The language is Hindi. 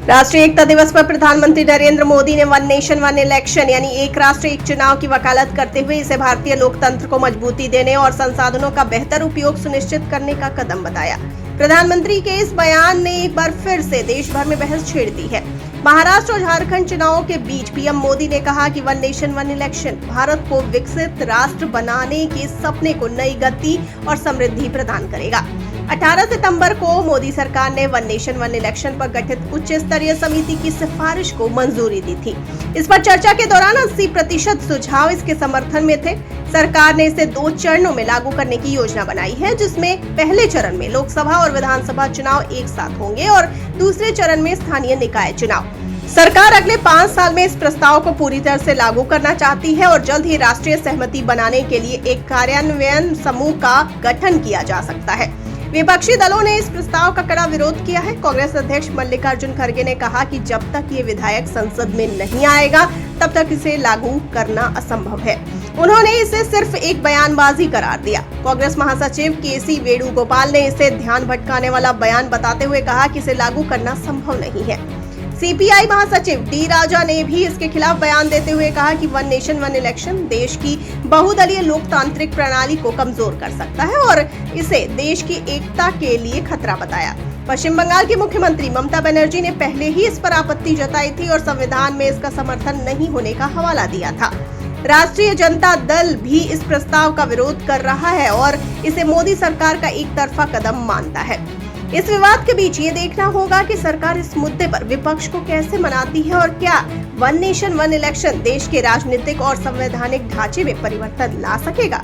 राष्ट्रीय एकता दिवस पर प्रधानमंत्री नरेंद्र मोदी ने वन नेशन वन इलेक्शन यानी एक राष्ट्र एक चुनाव की वकालत करते हुए इसे भारतीय लोकतंत्र को मजबूती देने और संसाधनों का बेहतर उपयोग सुनिश्चित करने का कदम बताया। प्रधानमंत्री के इस बयान ने एक बार फिर से देश भर में बहस छेड़ दी है। महाराष्ट्र और झारखंड चुनावों के बीच पीएम मोदी ने कहा कि one nation one election Bharat को विकसित राष्ट्र बनाने के सपने को नई गति और समृद्धि प्रदान करेगा। 18 सितंबर को मोदी सरकार ने वन नेशन वन इलेक्शन पर गठित उच्च स्तरीय समिति की सिफारिश को मंजूरी दी थी। इस पर चर्चा के दौरान 80% सुझाव इसके समर्थन में थे। सरकार ने इसे 2 चरणों में लागू करने की योजना बनाई है, जिसमें पहले चरण में लोकसभा और विधानसभा चुनाव एक साथ होंगे और दूसरे चरण में स्थानीय निकाय चुनाव। सरकार अगले 5 साल में इस प्रस्ताव को पूरी तरह से लागू करना चाहती है और जल्द ही राष्ट्रीय सहमति बनाने के लिए एक कार्यान्वयन समूह का गठन किया जा सकता है। विपक्षी दलों ने इस प्रस्ताव का कड़ा विरोध किया है। कांग्रेस अध्यक्ष मल्लिकार्जुन खड़गे ने कहा कि जब तक ये विधायक संसद में नहीं आएगा तब तक इसे लागू करना असंभव है। उन्होंने इसे सिर्फ एक बयानबाजी करार दिया। कांग्रेस महासचिव केसी वेणुगोपाल ने इसे ध्यान भटकाने वाला बयान बताते हुए कहा कि इसे लागू करना संभव नहीं है। सीपीआई महासचिव डी राजा ने भी इसके खिलाफ बयान देते हुए कहा कि वन नेशन वन इलेक्शन देश की बहुदलीय लोकतांत्रिक प्रणाली को कमजोर कर सकता है और इसे देश की एकता के लिए खतरा बताया। पश्चिम बंगाल की मुख्यमंत्री ममता बनर्जी ने पहले ही इस पर आपत्ति जताई थी और संविधान में इसका समर्थन नहीं होने का हवाला दिया था। राष्ट्रीय जनता दल भी इस प्रस्ताव का विरोध कर रहा है और इसे मोदी सरकार का एक तरफा कदम मानता है। इस विवाद के बीच ये देखना होगा कि सरकार इस मुद्दे पर विपक्ष को कैसे मनाती है और क्या वन नेशन वन इलेक्शन देश के राजनीतिक और संवैधानिक ढांचे में परिवर्तन ला सकेगा।